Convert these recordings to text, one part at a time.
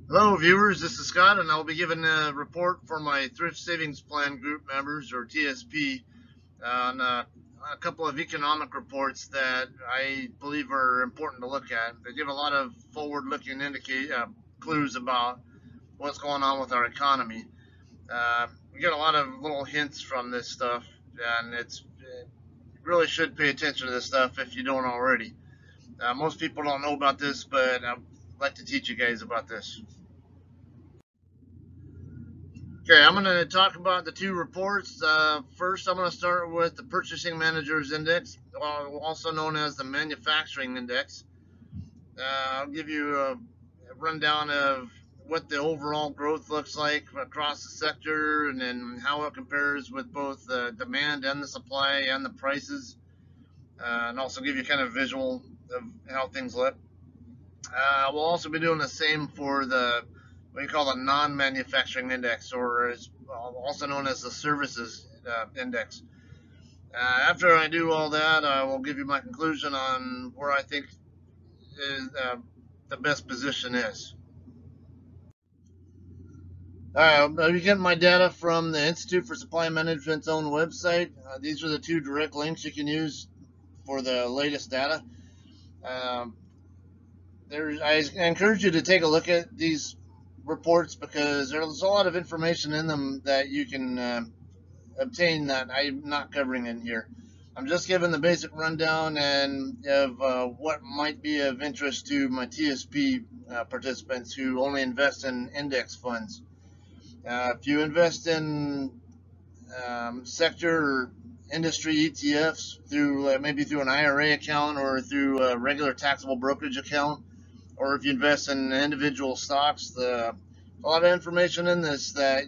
Hello, viewers. This is Scott, and I'll be giving a report for my Thrift Savings Plan group members, or TSP, on a couple of economic reports that I believe are important to look at. They give a lot of forward-looking clues about what's going on with our economy. We get a lot of little hints from this stuff, and you really should pay attention to this stuff if you don't already. Most people don't know about this, but I'd like to teach you guys about this. Okay, I'm going to talk about the two reports. First, I'm going to start with the Purchasing Managers Index, also known as the Manufacturing Index. I'll give you a rundown of what the overall growth looks like across the sector, and then how it compares with both the demand and the supply and the prices, and also give you kind of visual of how things look. We'll also be doing the same for the what you call the non-manufacturing index, or is also known as the services index. After I do all that, I will give you my conclusion on where I think is, the best position is. You get my data from the Institute for Supply Management's own website. These are the two direct links you can use for the latest data. Um, I encourage you to take a look at these reports because there's a lot of information in them that you can obtain that I'm not covering in here. I'm just giving the basic rundown and of what might be of interest to my TSP participants who only invest in index funds. If you invest in sector or industry ETFs through maybe through an IRA account or through a regular taxable brokerage account, or if you invest in individual stocks, a lot of information in this that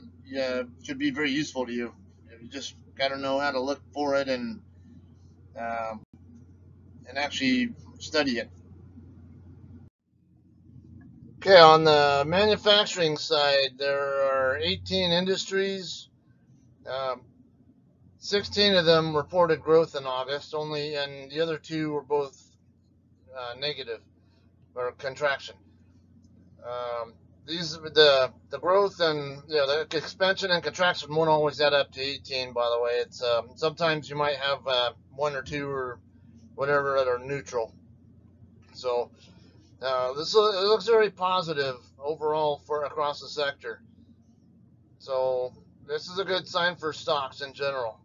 could be very useful to you. You just got to know how to look for it um, and actually study it. Okay, on the manufacturing side, there are 18 industries. Um, 16 of them reported growth in August, only, and the other two were both negative or contraction. Um, these the growth and the expansion and contraction won't always add up to 18. By the way, it's sometimes you might have one or two or whatever that are neutral. So it looks very positive overall for across the sector. So this is a good sign for stocks in general.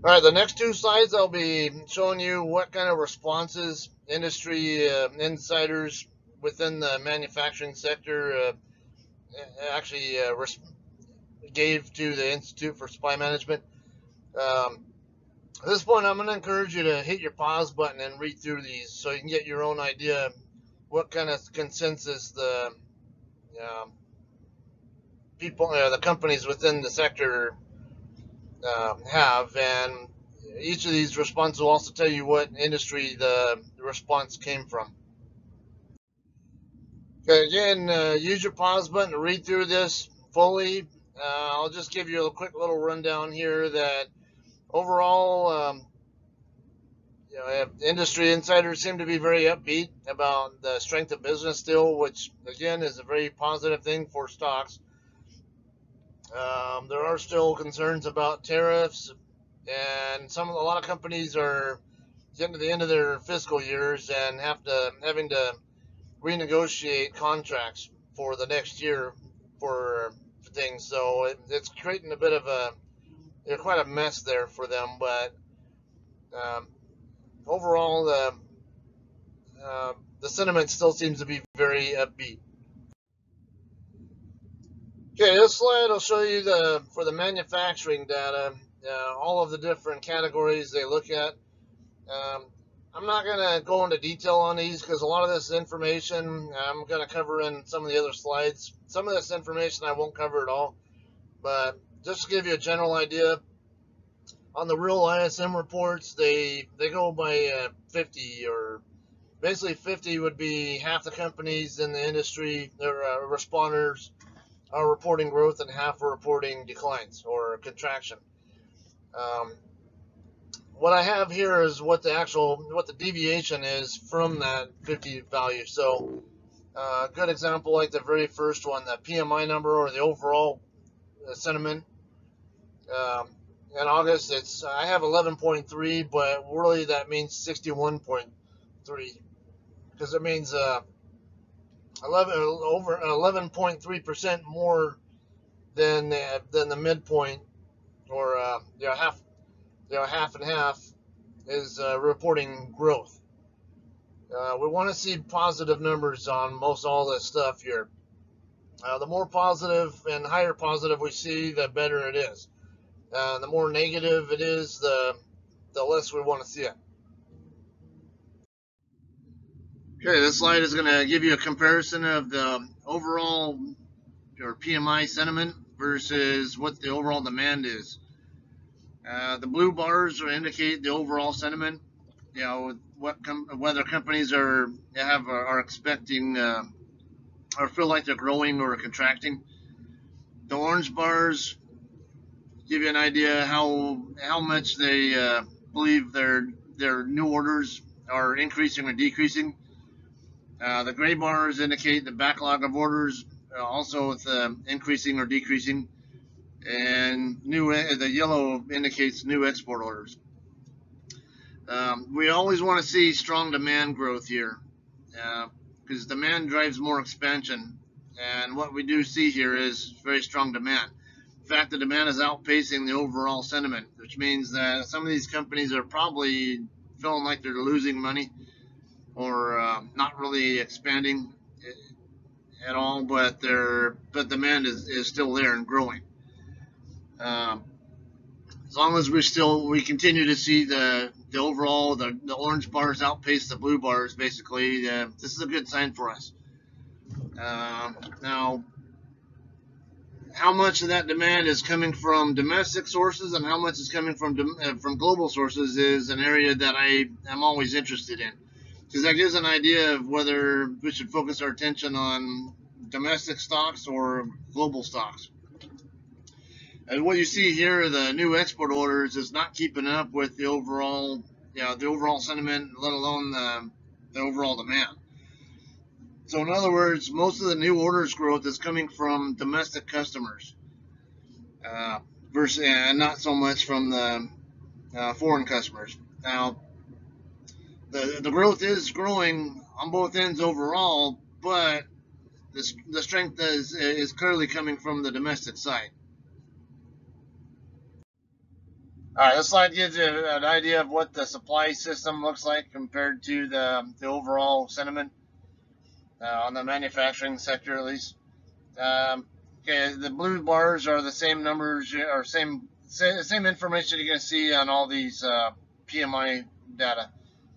All right, the next two slides I'll be showing you what kind of responses industry insiders within the manufacturing sector actually gave to the Institute for Supply Management. At this point, I'm going to encourage you to hit your pause button and read through these so you can get your own idea what kind of consensus the people, the companies within the sector have, and each of these responses will also tell you what industry the response came from. Okay, again, use your pause button to read through this fully. I'll just give you a quick little rundown here that overall, industry insiders seem to be very upbeat about the strength of business still, which again is a very positive thing for stocks. There are still concerns about tariffs, and a lot of companies are getting to the end of their fiscal years and having to renegotiate contracts for the next year for things. So it's creating a bit of quite a mess there for them. But um, overall, the sentiment still seems to be very upbeat. Okay, this slide will show you for the manufacturing data, all of the different categories they look at. Um, I'm not going to go into detail on these because a lot of this information I'm going to cover in some of the other slides. Some of this information I won't cover at all, but just to give you a general idea, on the real ISM reports, they go by 50, or basically 50 would be half the companies in the industry, their responders are reporting growth and half are reporting declines or contraction. Um, what I have here is what the deviation is from that 50 value. So a good example, like the very first one, the PMI number, or the overall sentiment. Um, in August, I have 11.3, but really that means 61.3, because it means 11.3% more than the midpoint, or half and half is reporting growth. We want to see positive numbers on most all this stuff here. The more positive and higher positive we see, the better it is. The more negative it is, the less we want to see it. Okay, this slide is going to give you a comparison of the overall or PMI sentiment versus what the overall demand is. The blue bars indicate the overall sentiment. You know whether companies are expecting or feel like they're growing or contracting. The orange bars give you an idea how much they believe their new orders are increasing or decreasing. The gray bars indicate the backlog of orders, also with increasing or decreasing, and the yellow indicates new export orders. We always want to see strong demand growth here, because demand drives more expansion, and what we do see here is very strong demand. In fact, the demand is outpacing the overall sentiment, which means that some of these companies are probably feeling like they're losing money, or not really expanding at all, but demand is still there and growing. As long as we continue to see the overall the orange bars outpace the blue bars, basically, this is a good sign for us. Now, how much of that demand is coming from domestic sources and how much is coming from global sources is an area that I am always interested in, because that gives an idea of whether we should focus our attention on domestic stocks or global stocks. And what you see here, the new export orders, is not keeping up with the overall sentiment, let alone the overall demand. So in other words, most of the new orders growth is coming from domestic customers, versus and not so much from the foreign customers. Now, the growth is growing on both ends overall, but the strength is clearly coming from the domestic side. All right, this slide gives you an idea of what the supply system looks like compared to the overall sentiment on the manufacturing sector, at least. Okay, the blue bars are the same numbers or same information you're going to see on all these PMI data.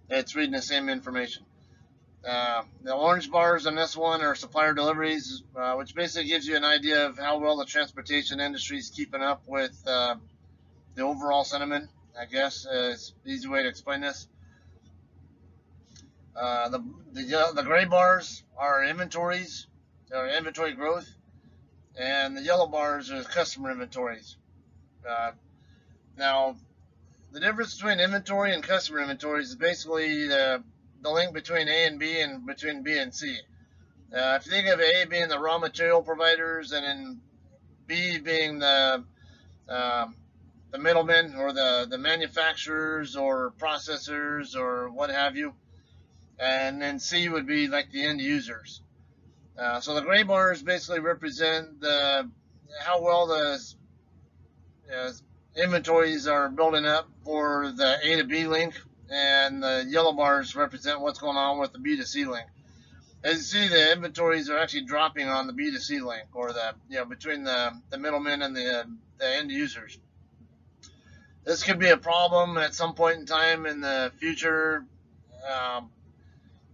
It's reading the same information. The orange bars on this one are supplier deliveries, which basically gives you an idea of how well the transportation industry is keeping up with the overall sentiment, I guess, is the easy way to explain this. The gray bars are inventories, or inventory growth, and the yellow bars are customer inventories. Now, the difference between inventory and customer inventories is basically the link between A and B and between B and C. If you think of A being the raw material providers and then B being the middlemen, or the manufacturers or processors or what have you, and then C would be like the end users. So the gray bars basically represent how well the inventories are building up for the A to B link, and the yellow bars represent what's going on with the B to C link. As you see, the inventories are actually dropping on the B to C link, or between the middlemen and the end users. This could be a problem at some point in time in the future,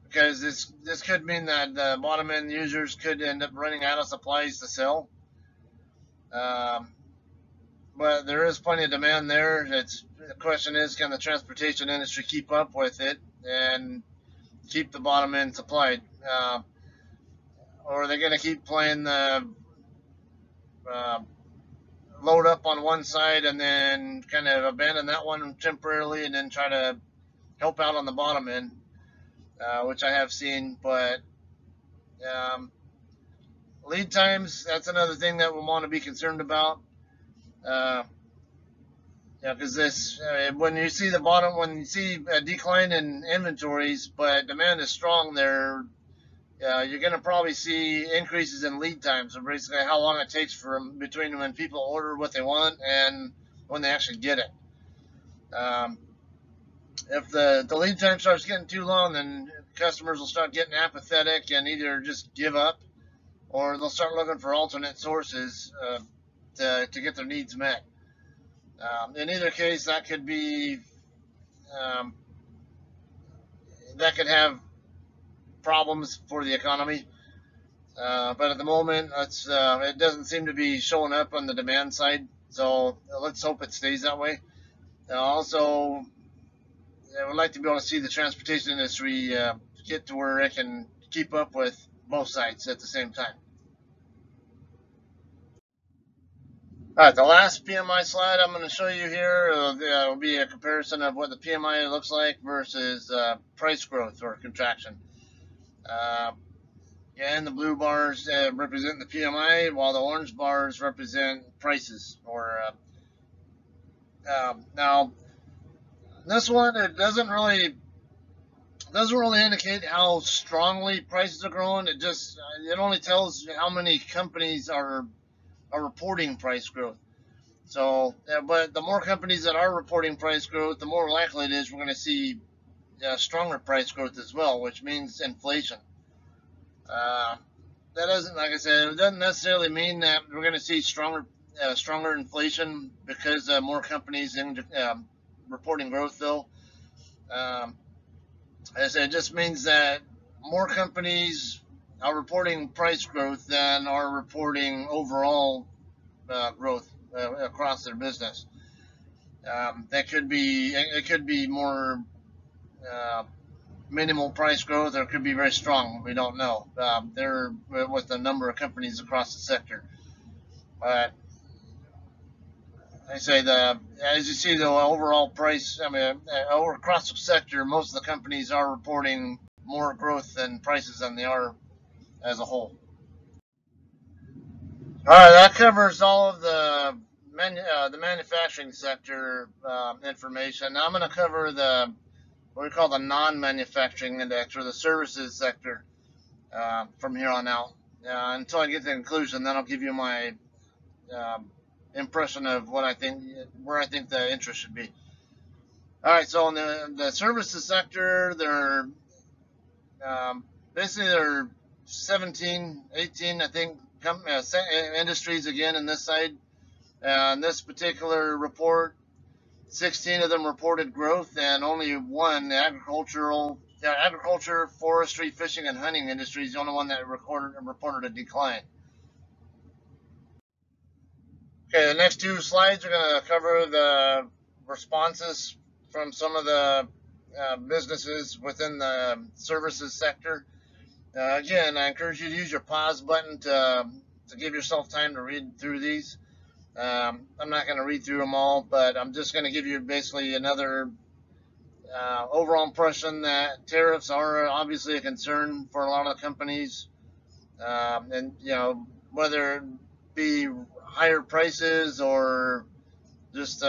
because this could mean that the bottom end users could end up running out of supplies to sell. But there is plenty of demand there. The question is, can the transportation industry keep up with it and keep the bottom end supplied? Or are they going to keep playing the load up on one side and then kind of abandon that one temporarily and then try to help out on the bottom end, which I have seen. But um, lead times, that's another thing that we'll want to be concerned about. Uh, yeah, because when you see the bottom, when you see a decline in inventories, but demand is strong there, you're going to probably see increases in lead times, so basically how long it takes from between when people order what they want and when they actually get it. Um, if the lead time starts getting too long, then customers will start getting apathetic and either just give up or they'll start looking for alternate sources to get their needs met. In either case, that could be um, that could have problems for the economy. But at the moment, it doesn't seem to be showing up on the demand side. So let's hope it stays that way. Also, I would like to be able to see the transportation industry get to where it can keep up with both sides at the same time. All right, the last PMI slide I'm going to show you here will be a comparison of what the PMI looks like versus price growth or contraction. Uh, and the blue bars represent the PMI, while the orange bars represent prices. Now, this one it doesn't really indicate how strongly prices are growing. It only tells how many companies are reporting price growth. So, but the more companies that are reporting price growth, the more likely it is we're going to see stronger price growth as well, which means inflation. Uh, that doesn't, like I said, it doesn't necessarily mean that we're going to see stronger inflation because more companies in reporting growth, though. Um, as I said, it just means that more companies are reporting price growth than are reporting overall growth across their business. It could be more uh, minimal price growth, or it could be very strong. We don't know. There with the number of companies across the sector, but I say as you see the overall price. I mean, across the sector, most of the companies are reporting more growth than prices than they are as a whole. All right, that covers all of the manufacturing sector information. Now I'm going to cover what we call the non-manufacturing index, or the services sector, from here on out until I get to the conclusion. Then I'll give you my um, impression of where I think the interest should be. All right, so in the services sector, um, there are 17, 18, I think, industries again in this side. In this particular report, 16 of them reported growth, and only one, the agriculture, forestry, fishing, and hunting industry, is the only one that reported a decline. Okay, the next two slides are going to cover the responses from some of the businesses within the services sector. Again, I encourage you to use your pause button to give yourself time to read through these. I'm not going to read through them all, but I'm just going to give you basically another overall impression that tariffs are obviously a concern for a lot of companies, and whether it be higher prices or just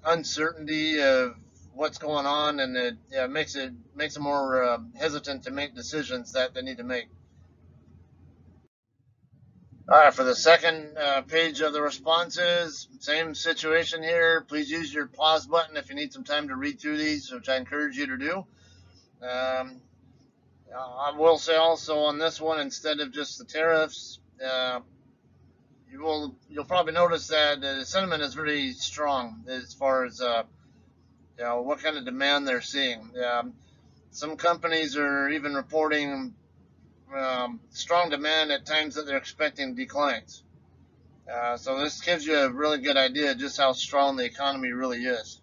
uncertainty of what's going on, and it makes them more hesitant to make decisions that they need to make. All right, for the second page of the responses, same situation here. Please use your pause button if you need some time to read through these, which I encourage you to do. I will say also on this one, instead of just the tariffs, you'll probably notice that the sentiment is very strong as far as what kind of demand they're seeing. Some companies are even reporting strong demand at times that they're expecting declines. So this gives you a really good idea of just how strong the economy really is.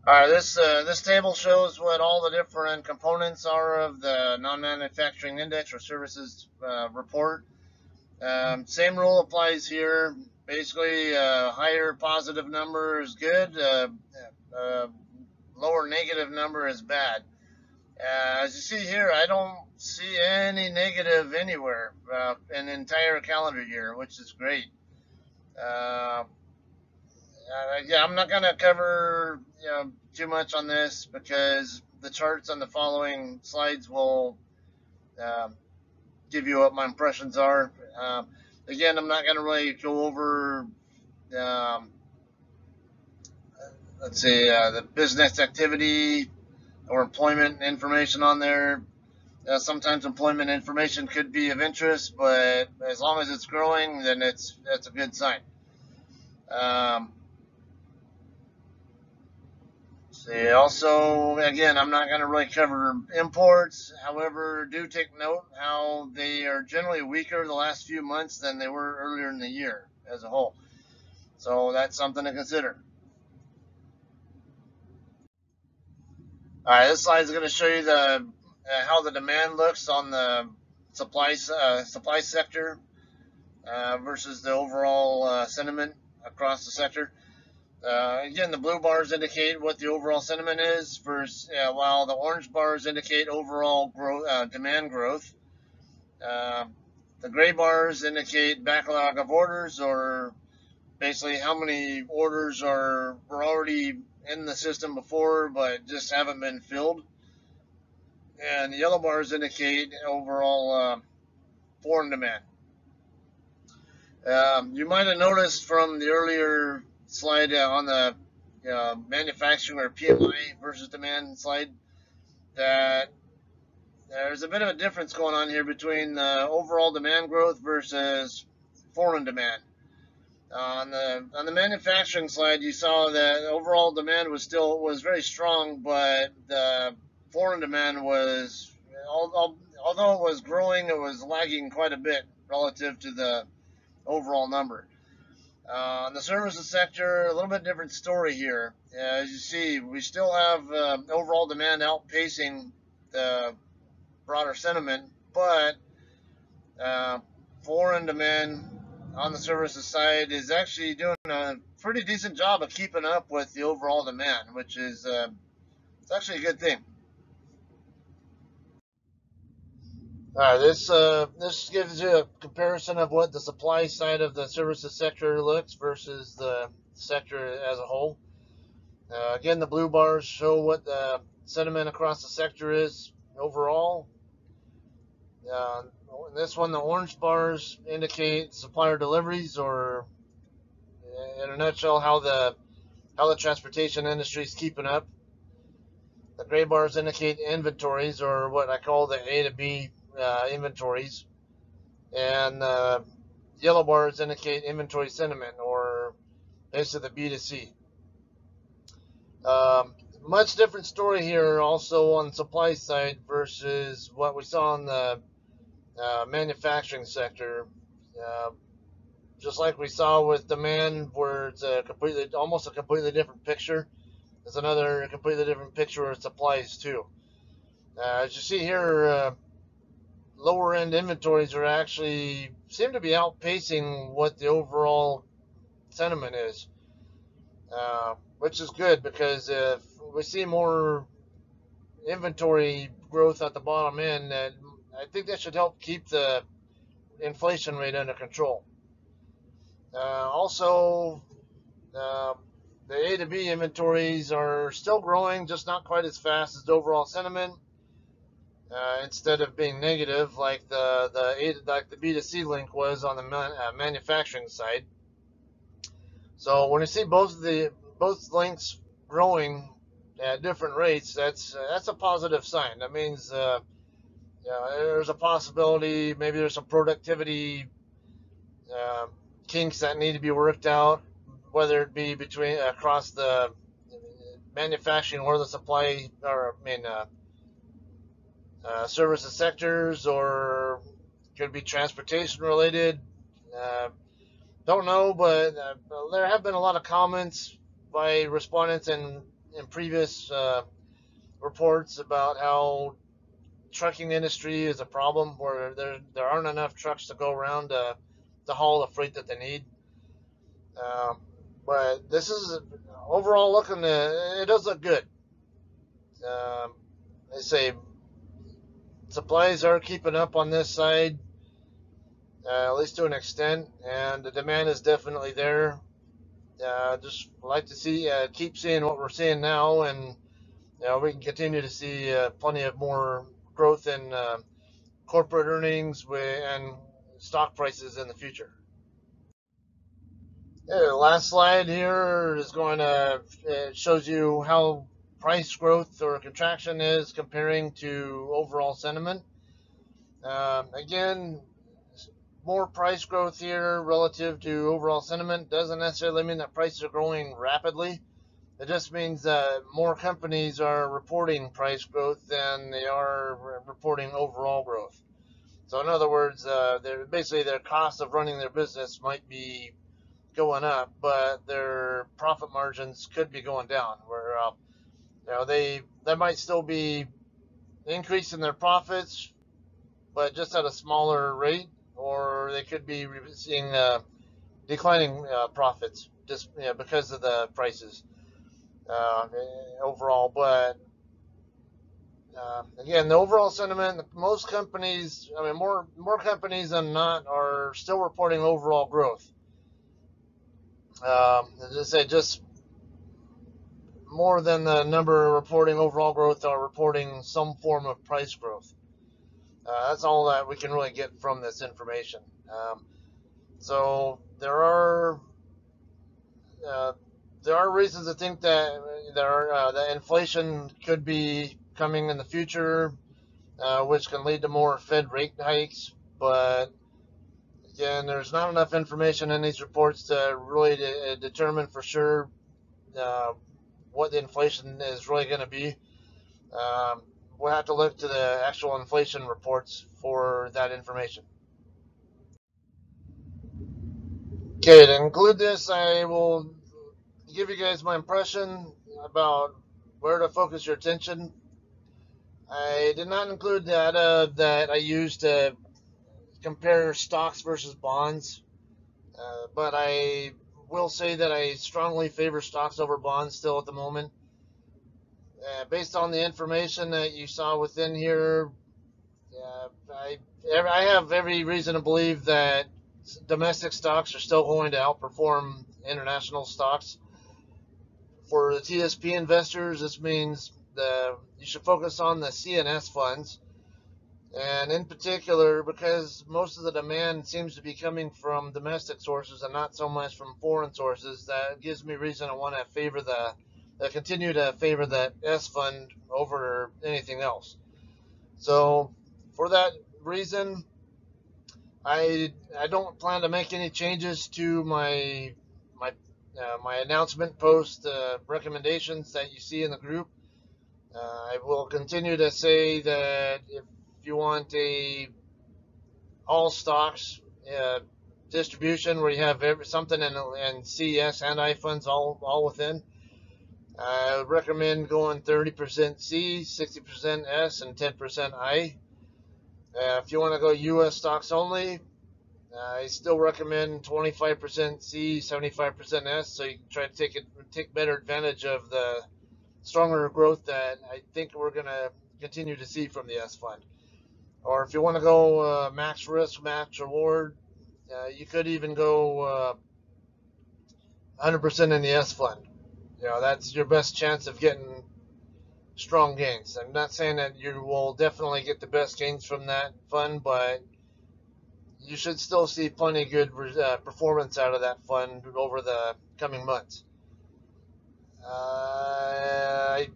All right, this table shows what all the different components are of the non-manufacturing index or services report. Same rule applies here. Basically, higher positive number is good. Uh, lower negative number is bad. As you see here, I don't see any negative anywhere in the entire calendar year, which is great. Uh, yeah, I'm not going to cover too much on this because the charts on the following slides will uh, give you what my impressions are. Again, I'm not going to really go over, um, let's say, the business activity or employment information on there. Sometimes employment information could be of interest, but as long as it's growing, then that's a good sign. Um, See, also, again, I'm not going to really cover imports. However, do take note how they are generally weaker the last few months than they were earlier in the year as a whole. So that's something to consider. All right, this slide is going to show you the how the demand looks on the supply sector versus the overall sentiment across the sector. Again, the blue bars indicate what the overall sentiment is, while the orange bars indicate overall demand growth. Uh, the gray bars indicate backlog of orders, or basically how many orders were already in the system before but just haven't been filled. And the yellow bars indicate overall foreign demand. You might have noticed from the earlier slide on the manufacturing or PMI versus demand slide that there's a bit of a difference going on here between overall demand growth versus foreign demand. On the manufacturing slide, you saw that overall demand was very strong, but the foreign demand was, although it was growing, it was lagging quite a bit relative to the overall number. In the services sector, a little bit different story here. As you see, we still have overall demand outpacing the broader sentiment, but uh, foreign demand on the services side is actually doing a pretty decent job of keeping up with the overall demand, which is it's actually a good thing. This gives you a comparison of what the supply side of the services sector looks versus the sector as a whole. Again, the blue bars show what the sentiment across the sector is overall. Uh, in this one, the orange bars indicate supplier deliveries, or in a nutshell, how the transportation industry is keeping up. The gray bars indicate inventories, or what I call the A to B inventories, and yellow bars indicate inventory sentiment, or basically the B to C. Much different story here also on the supply side versus what we saw in the manufacturing sector. Uh, just like we saw with demand, where it's almost a completely different picture. There's another completely different picture with supplies too. As you see here, lower end inventories are actually seem to be outpacing what the overall sentiment is, which is good because if we see more inventory growth at the bottom end, that I think that should help keep the inflation rate under control. Also, uh, the A to B inventories are still growing, just not quite as fast as the overall sentiment. Instead of being negative like the B to C link was on the manufacturing side. So when you see both links growing at different rates, that's a positive sign. That means there's a possibility maybe there's some productivity uh, kinks that need to be worked out, whether it be between across the manufacturing or the supply, or services sectors, or could be transportation related. Uh, don't know, but there have been a lot of comments by respondents in previous reports about how trucking industry is a problem, where there aren't enough trucks to go around to haul the freight that they need. Um, but this is overall looking, it does look good. They say supplies are keeping up on this side, at least to an extent, and the demand is definitely there. Just like to see, keep seeing what we're seeing now, and we can continue to see plenty of more growth in corporate earnings and stock prices in the future. Yeah, the last slide here is going to it shows you how price growth or contraction is comparing to overall sentiment. Again, more price growth here relative to overall sentiment doesn't necessarily mean that prices are growing rapidly. It just means that more companies are reporting price growth than they are reporting overall growth. So in other words, basically their cost of running their business might be going up, but their profit margins could be going down. Where they might still be increasing their profits, but just at a smaller rate, or they could be seeing declining profits just because of the prices uh, overall. But again, the overall sentiment, most companies, I mean, more companies than not are still reporting overall growth. As I said, just more than the number reporting overall growth are reporting some form of price growth. That's all that we can really get from this information. So uh, there are reasons to think that that inflation could be coming in the future, which can lead to more Fed rate hikes. But again, there's not enough information in these reports to really determine for sure uh, what the inflation is really going to be. Um, we'll have to look to the actual inflation reports for that information. Okay, to include this, I will give you guys my impression about where to focus your attention. I did not include data that I used to compare stocks versus bonds, but I will say that I strongly favor stocks over bonds still at the moment. Based on the information that you saw within here, I have every reason to believe that domestic stocks are still going to outperform international stocks. For the TSP investors, this means you should focus on the CNS funds, and in particular, because most of the demand seems to be coming from domestic sources and not so much from foreign sources, that gives me reason to want to continue to favor that S fund over anything else. So, for that reason, I don't plan to make any changes to my announcement post recommendations that you see in the group. I will continue to say that if you want a all stocks distribution where you have something in CS and I funds all within, I recommend going 30% C, 60% S, and 10% I. If you want to go U.S. stocks only, I still recommend 25% C, 75% S, so you can try to take better advantage of the stronger growth that I think we're going to continue to see from the S fund. Or if you want to go max risk, max reward, you could even go 100% in the S fund. That's your best chance of getting strong gains. I'm not saying that you will definitely get the best gains from that fund, but you should still see plenty good performance out of that fund over the coming months. I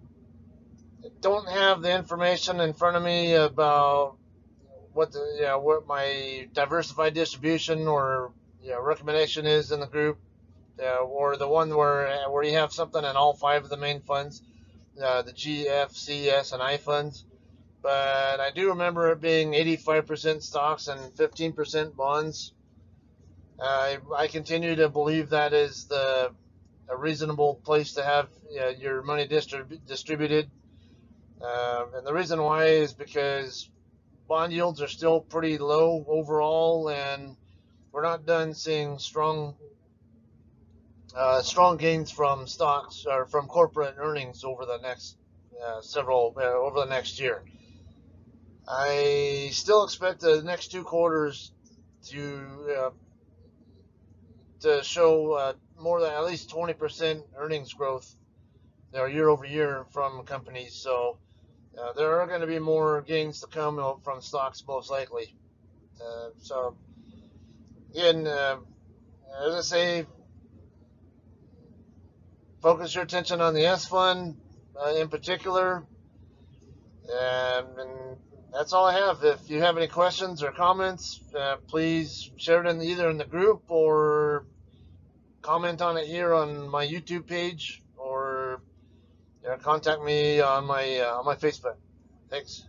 don't have the information in front of me about what my diversified distribution or recommendation is in the group, or the one where you have something in all five of the main funds, the G, F, C, S, and I funds. But I do remember it being 85% stocks and 15% bonds. I continue to believe that is a reasonable place to have your money distributed. And the reason why is because bond yields are still pretty low overall, and we're not done seeing strong gains from stocks or from corporate earnings over the next over the next year. I still expect the next 2 quarters to show more than at least 20% earnings growth year over year from companies. So there are going to be more gains to come from stocks, most likely. So again, as I say, focus your attention on the S fund in particular. And that's all I have. If you have any questions or comments, please share it either in the group or comment on it here on my YouTube page, or contact me on my Facebook. Thanks.